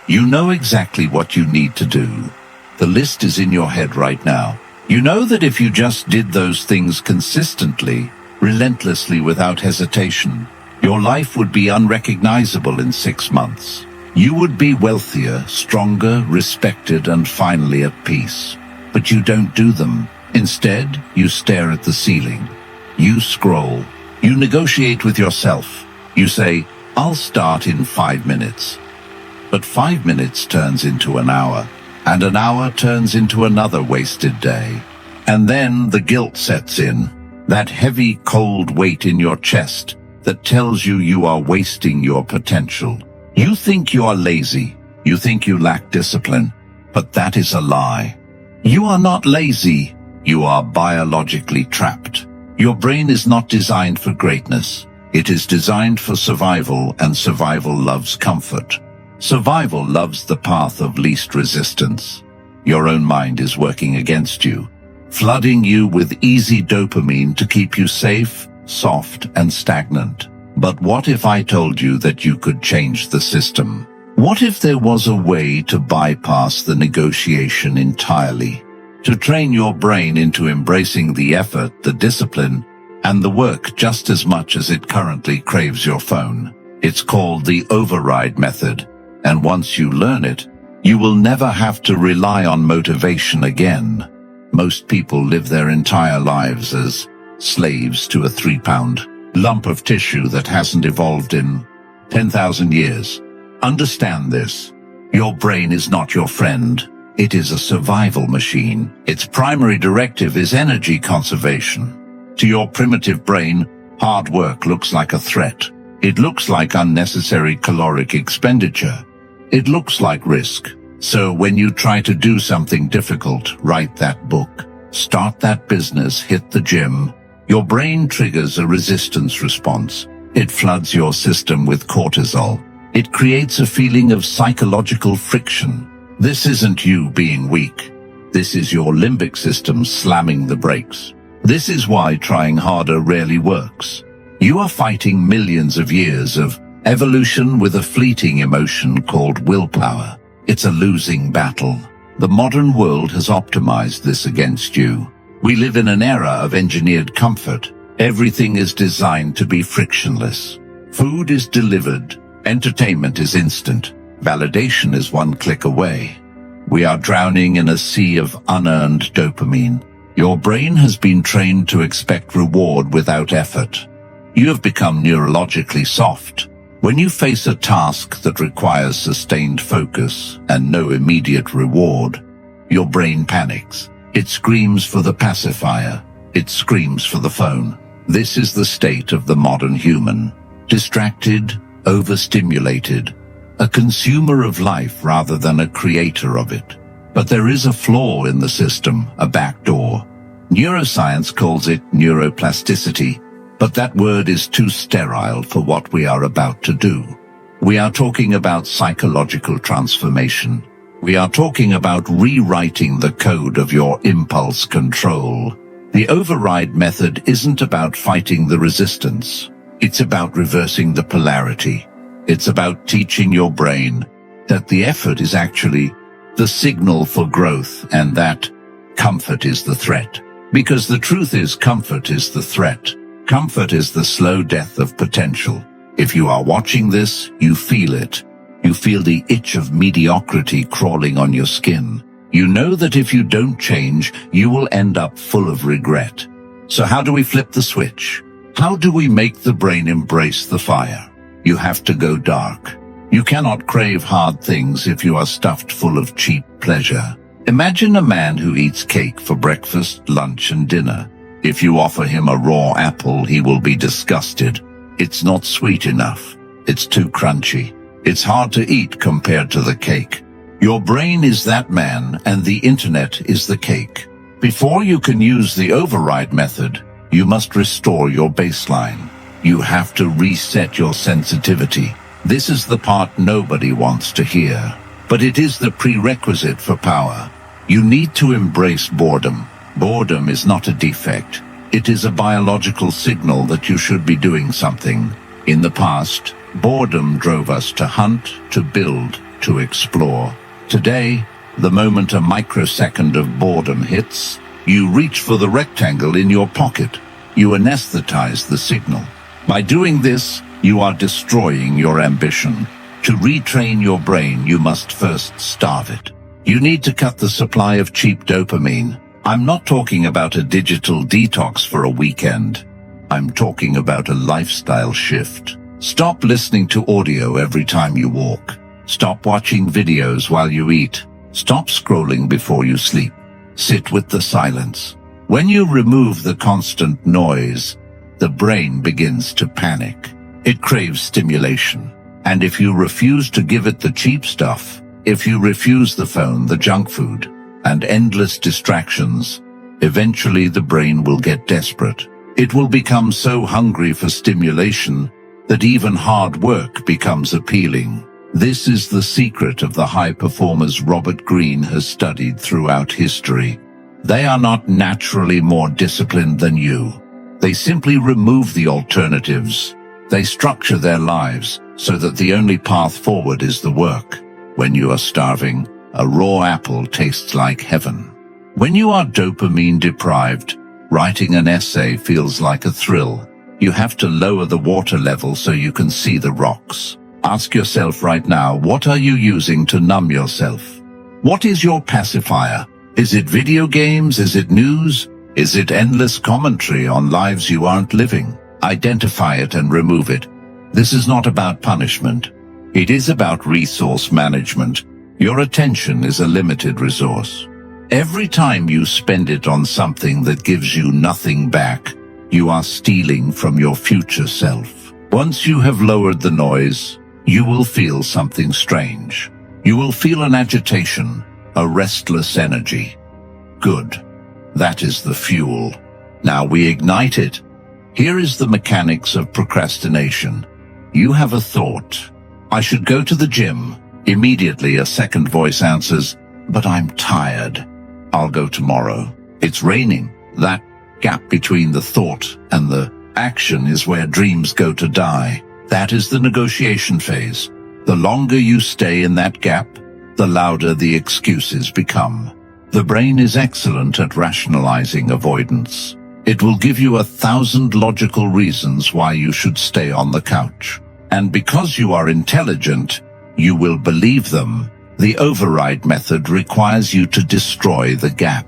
You know exactly what you need to do. The list is in your head right now. You know that if you just did those things consistently, relentlessly, without hesitation, your life would be unrecognizable in 6 months. You would be wealthier, stronger, respected, and finally at peace. But you don't do them. Instead, you stare at the ceiling. You scroll. You negotiate with yourself. You say, I'll start in 5 minutes. But 5 minutes turns into an hour, and an hour turns into another wasted day. And then the guilt sets in, that heavy, cold weight in your chest that tells you you are wasting your potential. You think you are lazy. You think you lack discipline. But that is a lie. You are not lazy. You are biologically trapped. Your brain is not designed for greatness. It is designed for survival, and survival loves comfort. Survival loves the path of least resistance. Your own mind is working against you, flooding you with easy dopamine to keep you safe, soft, and stagnant. But what if I told you that you could change the system? What if there was a way to bypass the negotiation entirely? To train your brain into embracing the effort, the discipline, and the work just as much as it currently craves your phone. It's called the override method, and once you learn it, you will never have to rely on motivation again. Most people live their entire lives as slaves to a 3-pound lump of tissue that hasn't evolved in 10,000 years. Understand this. Your brain is not your friend. It is a survival machine. Its primary directive is energy conservation. To your primitive brain, hard work looks like a threat. It looks like unnecessary caloric expenditure. It looks like risk. So when you try to do something difficult, write that book, start that business, hit the gym, your brain triggers a resistance response. It floods your system with cortisol. It creates a feeling of psychological friction. This isn't you being weak. This is your limbic system slamming the brakes. This is why trying harder rarely works. You are fighting millions of years of evolution with a fleeting emotion called willpower. It's a losing battle. The modern world has optimized this against you. We live in an era of engineered comfort. Everything is designed to be frictionless. Food is delivered. Entertainment is instant. Validation is one click away. We are drowning in a sea of unearned dopamine. Your brain has been trained to expect reward without effort. You have become neurologically soft. When you face a task that requires sustained focus and no immediate reward, your brain panics. It screams for the pacifier. It screams for the phone. This is the state of the modern human. Distracted, overstimulated, a consumer of life rather than a creator of it. But there is a flaw in the system, a backdoor. Neuroscience calls it neuroplasticity, but that word is too sterile for what we are about to do. We are talking about psychological transformation. We are talking about rewriting the code of your impulse control. The override method isn't about fighting the resistance. It's about reversing the polarity. It's about teaching your brain that the effort is actually the signal for growth and that comfort is the threat. Because the truth is, comfort is the threat. Comfort is the slow death of potential. If you are watching this, you feel it. You feel the itch of mediocrity crawling on your skin. You know that if you don't change, you will end up full of regret. So how do we flip the switch? How do we make the brain embrace the fire? You have to go dark. You cannot crave hard things if you are stuffed full of cheap pleasure. Imagine a man who eats cake for breakfast, lunch, and dinner. If you offer him a raw apple, he will be disgusted. It's not sweet enough. It's too crunchy. It's hard to eat compared to the cake. Your brain is that man, and the internet is the cake. Before you can use the override method, you must restore your baseline. You have to reset your sensitivity. This is the part nobody wants to hear, but it is the prerequisite for power. You need to embrace boredom. Boredom is not a defect. It is a biological signal that you should be doing something. In the past, boredom drove us to hunt, to build, to explore. Today, the moment a microsecond of boredom hits, you reach for the rectangle in your pocket. You anesthetize the signal. By doing this, you are destroying your ambition. To retrain your brain, you must first starve it. You need to cut the supply of cheap dopamine. I'm not talking about a digital detox for a weekend. I'm talking about a lifestyle shift. Stop listening to audio every time you walk. Stop watching videos while you eat. Stop scrolling before you sleep. Sit with the silence. When you remove the constant noise, the brain begins to panic. It craves stimulation. And if you refuse to give it the cheap stuff, if you refuse the phone, the junk food, and endless distractions, eventually the brain will get desperate. It will become so hungry for stimulation that even hard work becomes appealing. This is the secret of the high performers Robert Greene has studied throughout history. They are not naturally more disciplined than you. They simply remove the alternatives. They structure their lives so that the only path forward is the work. When you are starving, a raw apple tastes like heaven. When you are dopamine deprived, writing an essay feels like a thrill. You have to lower the water level so you can see the rocks. Ask yourself right now, what are you using to numb yourself? What is your pacifier? Is it video games? Is it news? Is it endless commentary on lives you aren't living? Identify it and remove it. This is not about punishment. It is about resource management. Your attention is a limited resource. Every time you spend it on something that gives you nothing back, you are stealing from your future self. Once you have lowered the noise, you will feel something strange. You will feel an agitation, a restless energy. Good. That is the fuel. Now we ignite it. Here is the mechanics of procrastination. You have a thought. I should go to the gym. Immediately a second voice answers, but I'm tired. I'll go tomorrow. It's raining. That gap between the thought and the action is where dreams go to die. That is the negotiation phase. The longer you stay in that gap, the louder the excuses become. The brain is excellent at rationalizing avoidance. It will give you 1,000 logical reasons why you should stay on the couch. And because you are intelligent, you will believe them. The override method requires you to destroy the gap.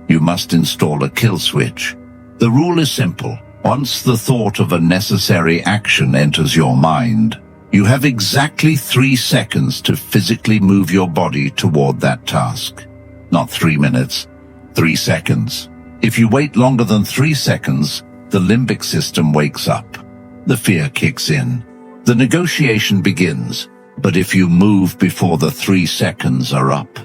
You must install a kill switch. The rule is simple. Once the thought of a necessary action enters your mind, you have exactly 3 seconds to physically move your body toward that task. Not 3 minutes, 3 seconds. If you wait longer than 3 seconds, the limbic system wakes up. The fear kicks in. The negotiation begins. But if you move before the 3 seconds are up,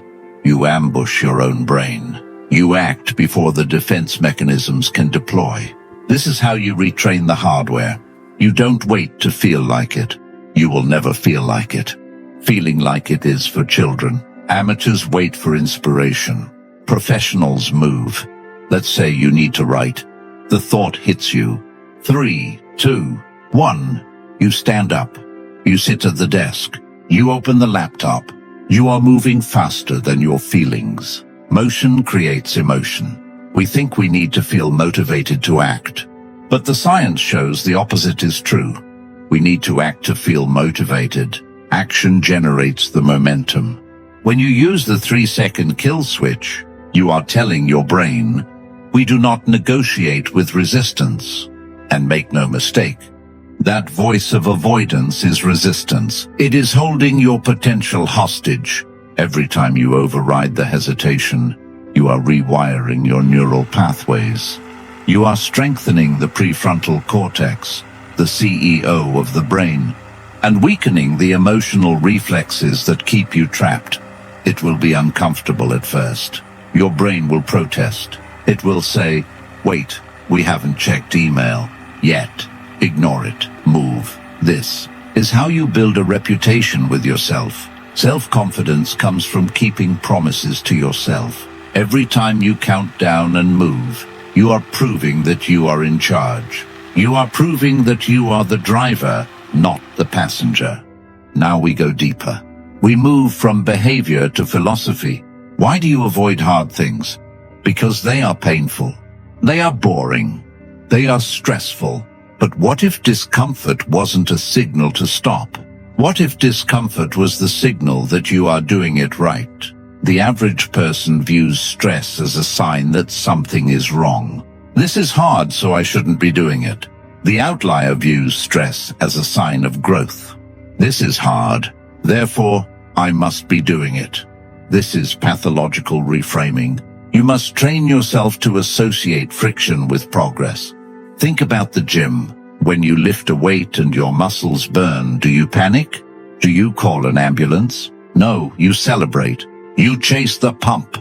you ambush your own brain. You act before the defense mechanisms can deploy. This is how you retrain the hardware. You don't wait to feel like it. You will never feel like it. Feeling like it is for children. Amateurs wait for inspiration. Professionals move. Let's say you need to write. The thought hits you. 3, 2, 1. You stand up. You sit at the desk. You open the laptop. You are moving faster than your feelings. Motion creates emotion. We think we need to feel motivated to act. But the science shows the opposite is true. We need to act to feel motivated. Action generates the momentum. When you use the 3-second kill switch, you are telling your brain, we do not negotiate with resistance. And make no mistake, that voice of avoidance is resistance. It is holding your potential hostage. Every time you override the hesitation, you are rewiring your neural pathways. You are strengthening the prefrontal cortex, the CEO of the brain, and weakening the emotional reflexes that keep you trapped. It will be uncomfortable at first. Your brain will protest. It will say, wait, we haven't checked email yet. Ignore it. Move. This is how you build a reputation with yourself. Self-confidence comes from keeping promises to yourself. Every time you count down and move, you are proving that you are in charge. You are proving that you are the driver, not the passenger. Now we go deeper. We move from behavior to philosophy. Why do you avoid hard things? Because they are painful. They are boring. They are stressful. But what if discomfort wasn't a signal to stop? What if discomfort was the signal that you are doing it right? The average person views stress as a sign that something is wrong. This is hard, so I shouldn't be doing it. The outlier views stress as a sign of growth. This is hard, therefore I must be doing it. This is pathological reframing. You must train yourself to associate friction with progress. Think about the gym. When you lift a weight and your muscles burn, do you panic? Do you call an ambulance? No, you celebrate. You chase the pump.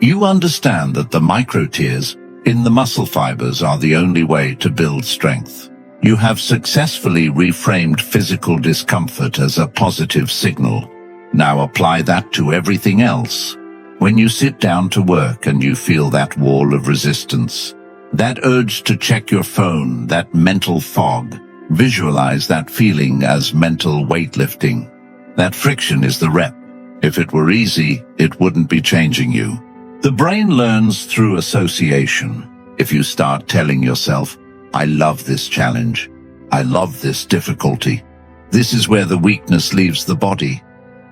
You understand that the micro tears in the muscle fibers are the only way to build strength. You have successfully reframed physical discomfort as a positive signal. Now apply that to everything else. When you sit down to work and you feel that wall of resistance, that urge to check your phone, that mental fog, visualize that feeling as mental weightlifting. That friction is the rep. If it were easy, it wouldn't be changing you. The brain learns through association. If you start telling yourself, I love this challenge, I love this difficulty, this is where the weakness leaves the body.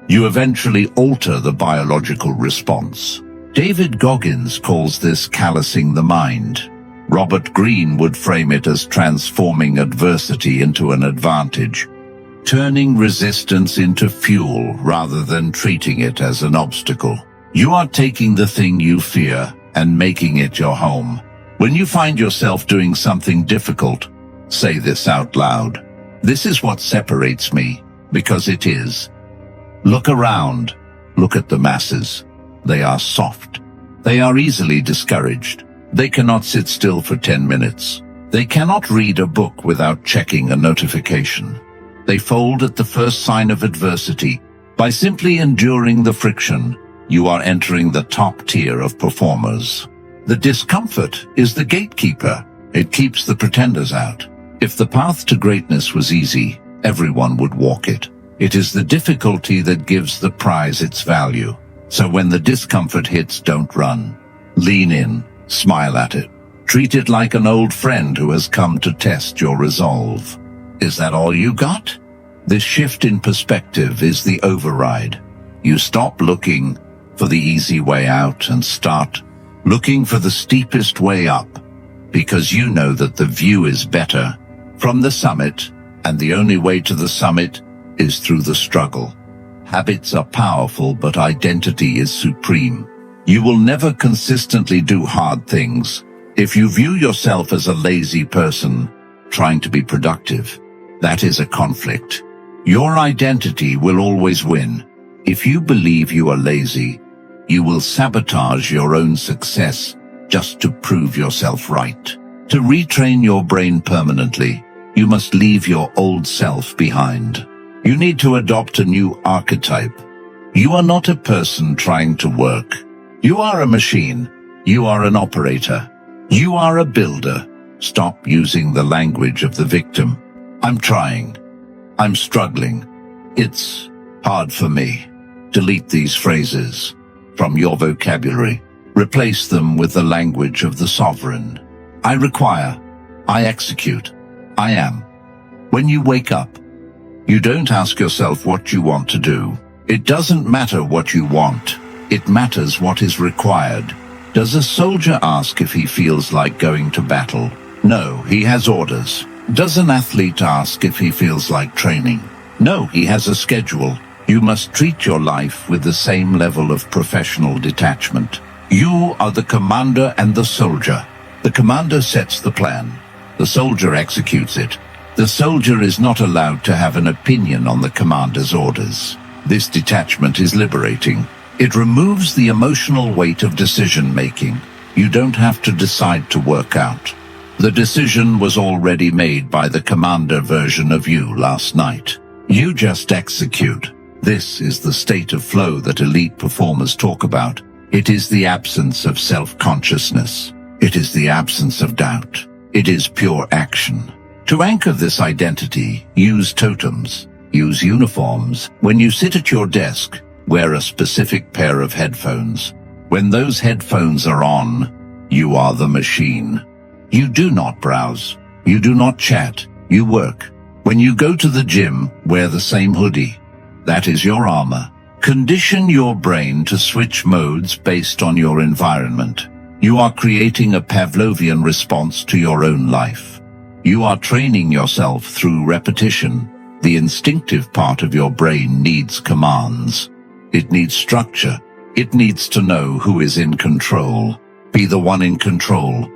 You eventually alter the biological response. David Goggins calls this callousing the mind. Robert Greene would frame it as transforming adversity into an advantage, turning resistance into fuel rather than treating it as an obstacle. You are taking the thing you fear and making it your home. When you find yourself doing something difficult, say this out loud. This is what separates me, because it is. Look around. Look at the masses. They are soft. They are easily discouraged. They cannot sit still for 10 minutes. They cannot read a book without checking a notification. They fold at the first sign of adversity. By simply enduring the friction, you are entering the top tier of performers. The discomfort is the gatekeeper. It keeps the pretenders out. If the path to greatness was easy, everyone would walk it. It is the difficulty that gives the prize its value. So when the discomfort hits, don't run. Lean in. Smile at it. Treat it like an old friend who has come to test your resolve. Is that all you got? This shift in perspective is the override. You stop looking for the easy way out and start looking for the steepest way up, because you know that the view is better from the summit, and the only way to the summit is through the struggle. Habits are powerful, but identity is supreme. You will never consistently do hard things if you view yourself as a lazy person trying to be productive. That is a conflict. Your identity will always win. If you believe you are lazy, you will sabotage your own success just to prove yourself right. To retrain your brain permanently, you must leave your old self behind. You need to adopt a new archetype. You are not a person trying to work. You are a machine. You are an operator. You are a builder. Stop using the language of the victim. I'm trying. I'm struggling. It's hard for me. Delete these phrases from your vocabulary. Replace them with the language of the sovereign. I require. I execute. I am. When you wake up, you don't ask yourself what you want to do. It doesn't matter what you want. It matters what is required. Does a soldier ask if he feels like going to battle? No, he has orders. Does an athlete ask if he feels like training? No, he has a schedule. You must treat your life with the same level of professional detachment. You are the commander and the soldier. The commander sets the plan. The soldier executes it. The soldier is not allowed to have an opinion on the commander's orders. This detachment is liberating. It removes the emotional weight of decision-making. You don't have to decide to work out. The decision was already made by the commander version of you last night. You just execute. This is the state of flow that elite performers talk about. It is the absence of self-consciousness. It is the absence of doubt. It is pure action. To anchor this identity, use totems. Use uniforms. When you sit at your desk, wear a specific pair of headphones. When those headphones are on, you are the machine. You do not browse. You do not chat. You work. When you go to the gym, wear the same hoodie. That is your armor. Condition your brain to switch modes based on your environment. You are creating a Pavlovian response to your own life. You are training yourself through repetition. The instinctive part of your brain needs commands. It needs structure. It needs to know who is in control. Be the one in control.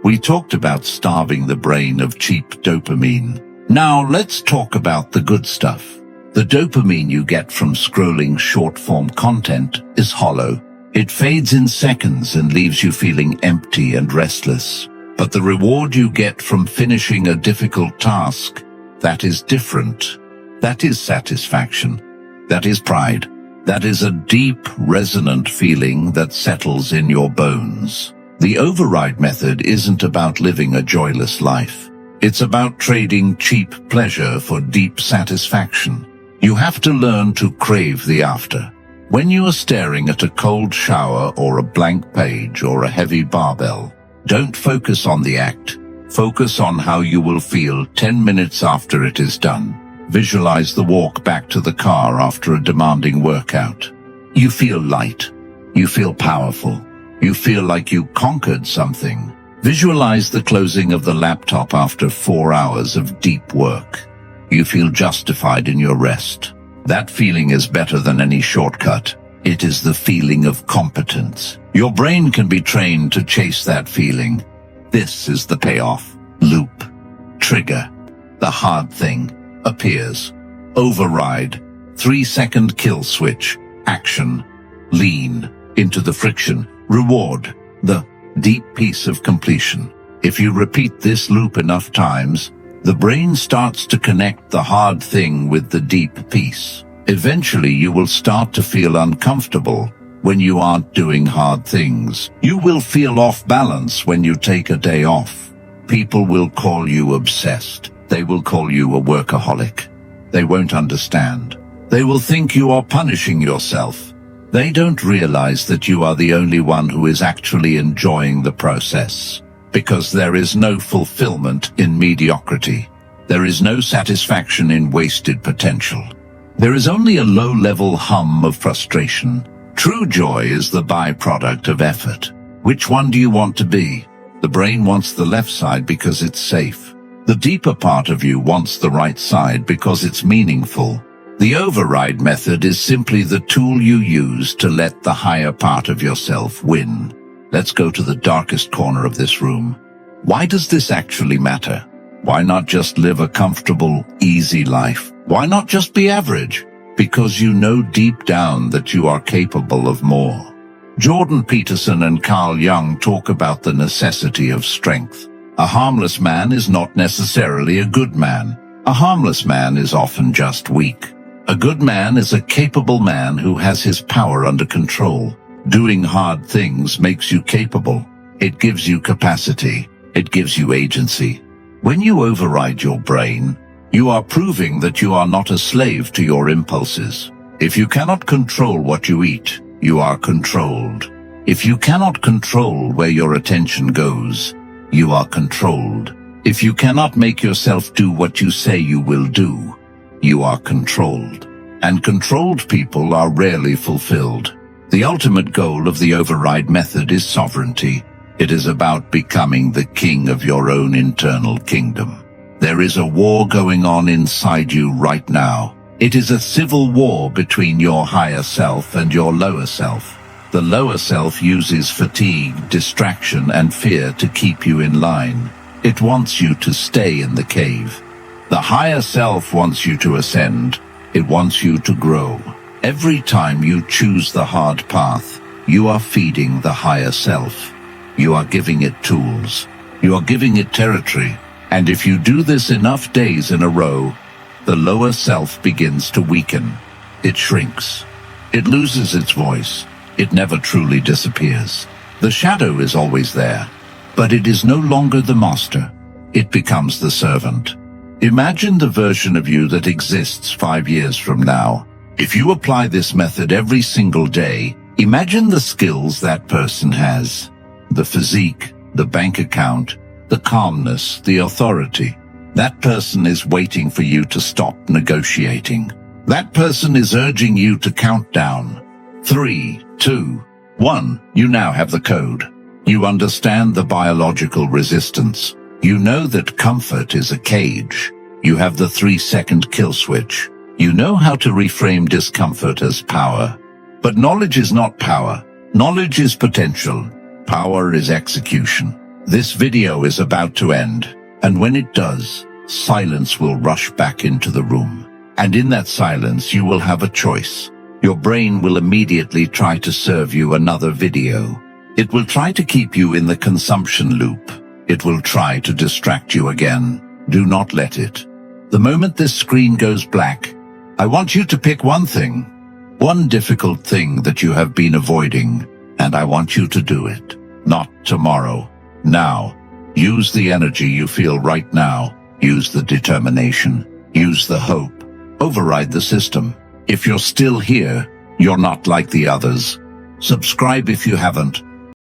We talked about starving the brain of cheap dopamine. Now let's talk about the good stuff. The dopamine you get from scrolling short-form content is hollow. It fades in seconds and leaves you feeling empty and restless. But the reward you get from finishing a difficult task, that is different. That is satisfaction. That is pride. That is a deep, resonant feeling that settles in your bones. The override method isn't about living a joyless life. It's about trading cheap pleasure for deep satisfaction. You have to learn to crave the after. When you are staring at a cold shower or a blank page or a heavy barbell, don't focus on the act. Focus on how you will feel 10 minutes after it is done. Visualize the walk back to the car after a demanding workout. You feel light. You feel powerful. You feel like you conquered something. Visualize the closing of the laptop after 4 hours of deep work. You feel justified in your rest. That feeling is better than any shortcut. It is the feeling of competence. Your brain can be trained to chase that feeling. This is the payoff. Loop. Trigger. The hard thing appears. Override. 3-second kill switch. Action. Lean into the friction. Reward. The deep peace of completion. If you repeat this loop enough times, the brain starts to connect the hard thing with the deep peace. Eventually, you will start to feel uncomfortable when you aren't doing hard things. You will feel off balance when you take a day off. People will call you obsessed. They will call you a workaholic. They won't understand. They will think you are punishing yourself. They don't realize that you are the only one who is actually enjoying the process. Because there is no fulfillment in mediocrity. There is no satisfaction in wasted potential. There is only a low-level hum of frustration. True joy is the byproduct of effort. Which one do you want to be? The brain wants the left side because it's safe. The deeper part of you wants the right side because it's meaningful. The override method is simply the tool you use to let the higher part of yourself win. Let's go to the darkest corner of this room. Why does this actually matter? Why not just live a comfortable, easy life? Why not just be average? Because you know deep down that you are capable of more. Jordan Peterson and Carl Jung talk about the necessity of strength. A harmless man is not necessarily a good man. A harmless man is often just weak. A good man is a capable man who has his power under control. Doing hard things makes you capable. It gives you capacity. It gives you agency. When you override your brain, you are proving that you are not a slave to your impulses. If you cannot control what you eat, you are controlled. If you cannot control where your attention goes, you are controlled. If you cannot make yourself do what you say you will do, you are controlled. And controlled people are rarely fulfilled. The ultimate goal of the override method is sovereignty. It is about becoming the king of your own internal kingdom. There is a war going on inside you right now. It is a civil war between your higher self and your lower self. The lower self uses fatigue, distraction, and fear to keep you in line. It wants you to stay in the cave. The higher self wants you to ascend. It wants you to grow. Every time you choose the hard path, you are feeding the higher self. You are giving it tools. You are giving it territory. And if you do this enough days in a row, the lower self begins to weaken. It shrinks. It loses its voice. It never truly disappears. The shadow is always there, but it is no longer the master. It becomes the servant. Imagine the version of you that exists 5 years from now. If you apply this method every single day, imagine the skills that person has. The physique, the bank account, the calmness, the authority. That person is waiting for you to stop negotiating. That person is urging you to count down. 3, 2, 1. You now have the code. You understand the biological resistance. You know that comfort is a cage. You have the 3-second kill switch. You know how to reframe discomfort as power. But knowledge is not power. Knowledge is potential. Power is execution. This video is about to end, and when it does, silence will rush back into the room. And in that silence, you will have a choice. Your brain will immediately try to serve you another video. It will try to keep you in the consumption loop. It will try to distract you again. Do not let it. The moment this screen goes black, I want you to pick one thing, one difficult thing that you have been avoiding, and I want you to do it. Not tomorrow. Now. Use the energy you feel right now. Use the determination. Use the hope. Override the system. If you're still here, you're not like the others. Subscribe if you haven't.